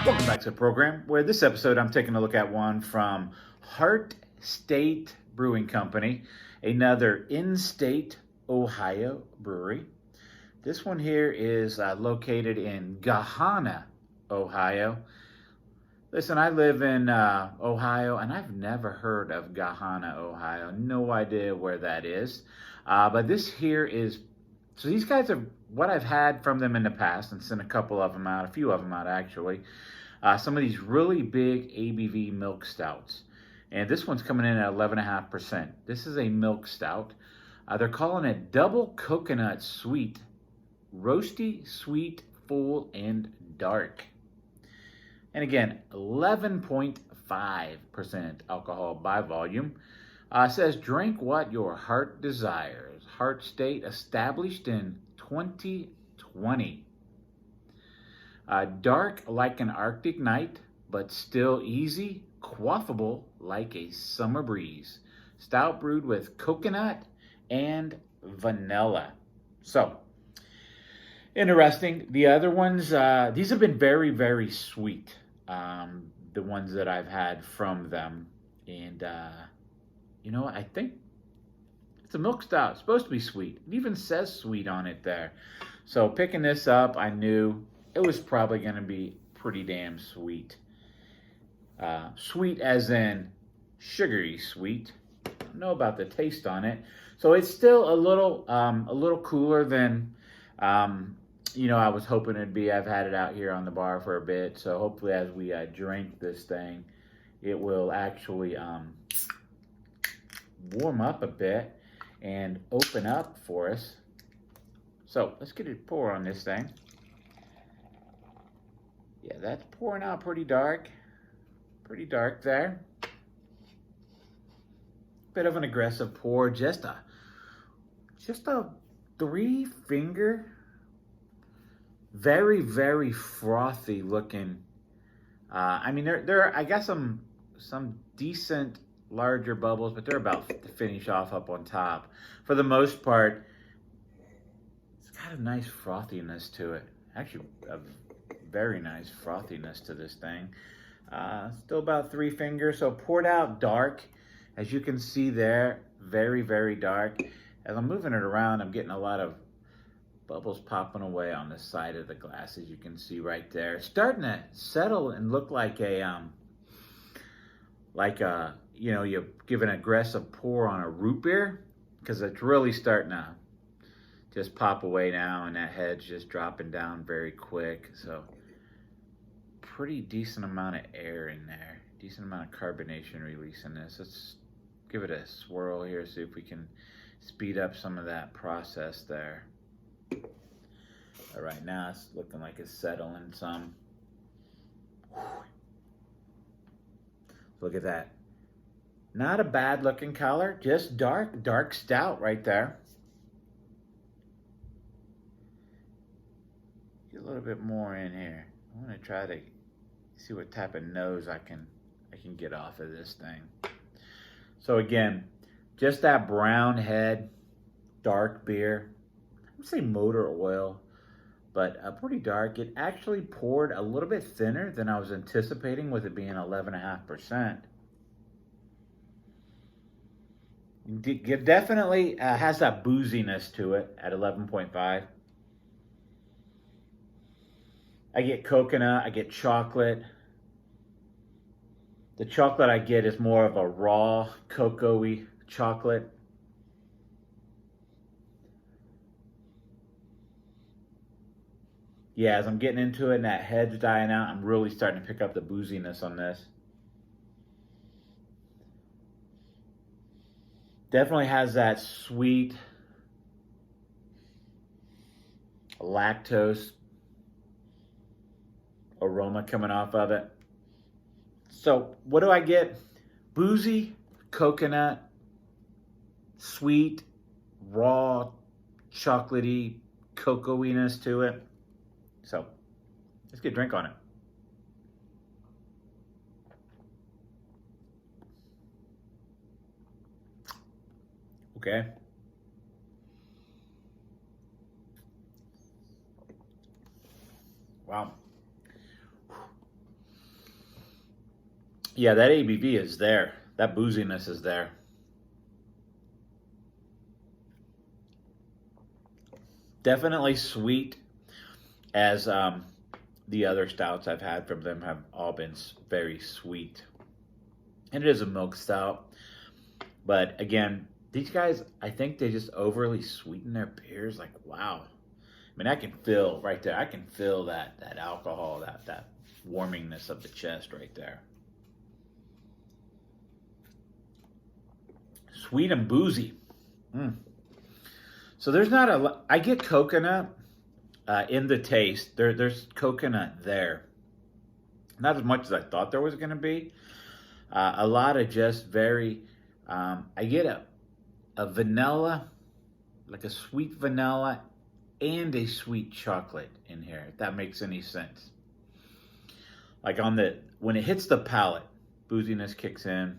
Welcome back to the program, where this episode I'm taking a look at one from State Brewing Company, another in-state Ohio brewery. This one here is located in Gahanna, Ohio. Listen, I live in Ohio, and I've never heard of Gahanna, Ohio. No idea where that is. But this here is, so these guys are what I've had from them in the past, and sent a couple of them out, a few of them out actually. Some of these really big ABV milk stouts. And this one's coming in at 11.5%. This is a milk stout. They're calling it double coconut sweet, roasty, sweet, full, and dark. And again, 11.5% alcohol by volume. Says, drink what your heart desires. Heart state established in 2020. Dark like an Arctic night, but still easy, quaffable like a summer breeze. Stout brewed with coconut and vanilla. So, interesting. The other ones, these have been very, very sweet. The ones that I've had from them. And, you know, I think it's a milk stout. It's supposed to be sweet. It even says sweet on it there. So picking this up, I knew it was probably going to be pretty damn sweet. Sweet as in sugary sweet. I don't know about the taste on it. So it's still a little cooler than, you know, I was hoping it'd be. I've had it out here on the bar for a bit. So hopefully as we drink this thing, it will actually warm up a bit and open up for us. So let's get a pour on this thing. Yeah, that's pouring out pretty dark. Pretty dark there. Bit of an aggressive pour. Just a 3-finger. Very, very frothy looking. I mean, there are, I got some decent larger bubbles, but they're about to finish off up on top. For the most part, it's got a nice frothiness to it. Actually, a very nice frothiness to this thing. Still about 3 fingers, so poured out dark. As you can see there, very, very dark. As I'm moving it around, I'm getting a lot of bubbles popping away on the side of the glass, as you can see right there. It's starting to settle and look like a, you know, you give an aggressive pour on a root beer, because it's really starting to just pop away now, and that head's just dropping down very quick. So pretty decent amount of air in there, decent amount of carbonation release in this. Let's give it a swirl here, see if we can speed up some of that process there. All right, now it's looking like it's settling some. Look at that. Not a bad looking color, just dark stout right there. Get a little bit more in here. I want to try to see what type of nose I can get off of this thing. So again, just that brown head, dark beer. I would say motor oil, but pretty dark. It actually poured a little bit thinner than I was anticipating, with it being 11.5%. It definitely has that booziness to it at 11.5. I get coconut, I get chocolate. The chocolate I get is more of a raw, cocoa-y chocolate. Yeah, as I'm getting into it and that head's dying out, I'm really starting to pick up the booziness on this. Definitely has that sweet lactose aroma coming off of it. So what do I get? Boozy, coconut, sweet, raw, chocolatey, cocoa-iness to it. So let's get a drink on it. Okay. Wow. Yeah, that ABV is there. That booziness is there. Definitely sweet, as the other stouts I've had from them have all been very sweet. And it is a milk stout. But again, these guys, I think they just overly sweeten their beers. Like, wow. I mean, I can feel right there. I can feel that alcohol, that warmingness of the chest right there. Sweet and boozy. So there's not a. I get coconut in the taste. There's coconut there. Not as much as I thought there was going to be. A lot of just very. I get a vanilla, like a sweet vanilla, and a sweet chocolate in here. If that makes any sense. Like when it hits the palate, booziness kicks in.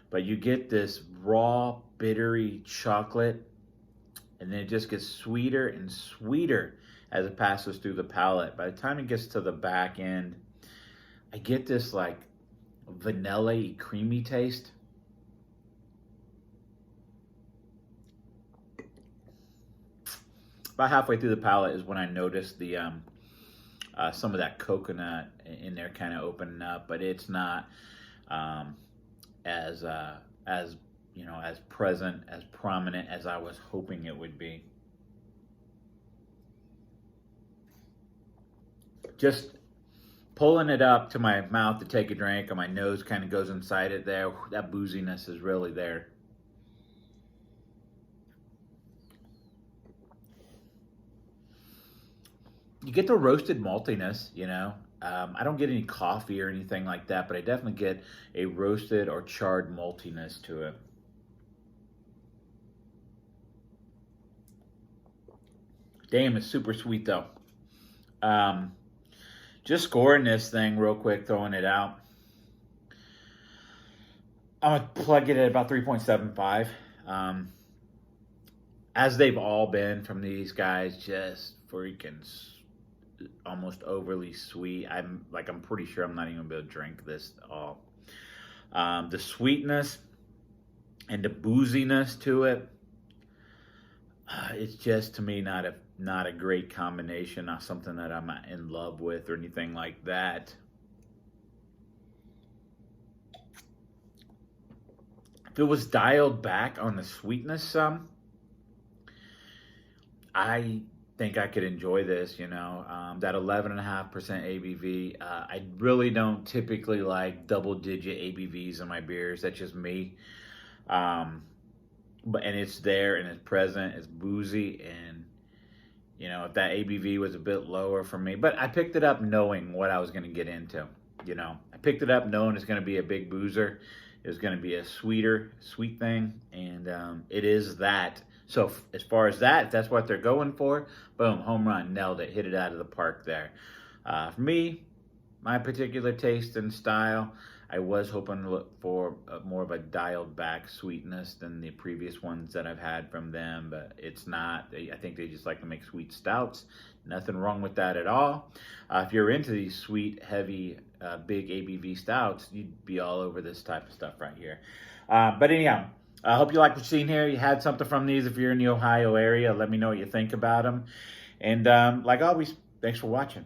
But you get this raw, bittery chocolate, and then it just gets sweeter and sweeter as it passes through the palate. By the time it gets to the back end, I get this like vanilla-y, creamy taste. About halfway through the palate is when I noticed the some of that coconut in there kind of opening up, but it's not as you know, as present, as prominent as I was hoping it would be. Just pulling it up to my mouth to take a drink, and my nose kind of goes inside it there. That booziness is really there. You get the roasted maltiness, you know. I don't get any coffee or anything like that, but I definitely get a roasted or charred maltiness to it. Damn, it's super sweet though. Just scoring this thing real quick, throwing it out. I'm going to plug it at about 3.75. As they've all been from these guys, just freaking almost overly sweet. I'm pretty sure I'm not even going to be able to drink this at all. The sweetness and the booziness to it, it's just, to me, not a great combination, not something that I'm in love with or anything like that. If it was dialed back on the sweetness some, I think I could enjoy this, you know. That 11.5% ABV. I really don't typically like double-digit ABVs in my beers. That's just me. And it's there and it's present. It's boozy, and you know, if that ABV was a bit lower for me, but I picked it up knowing what I was going to get into. You know, I picked it up knowing it's going to be a big boozer. It's going to be a sweet thing, and it is that. So as far as that, if that's what they're going for, boom, home run, nailed it, hit it out of the park there. For me, my particular taste and style, I was hoping to look for more of a dialed back sweetness than the previous ones that I've had from them, but it's not. I think they just like to make sweet stouts. Nothing wrong with that at all. If you're into these sweet, heavy, big ABV stouts, you'd be all over this type of stuff right here. But anyhow, I hope you like what you've seen here. You had something from these. If you're in the Ohio area, let me know what you think about them. And like always, thanks for watching.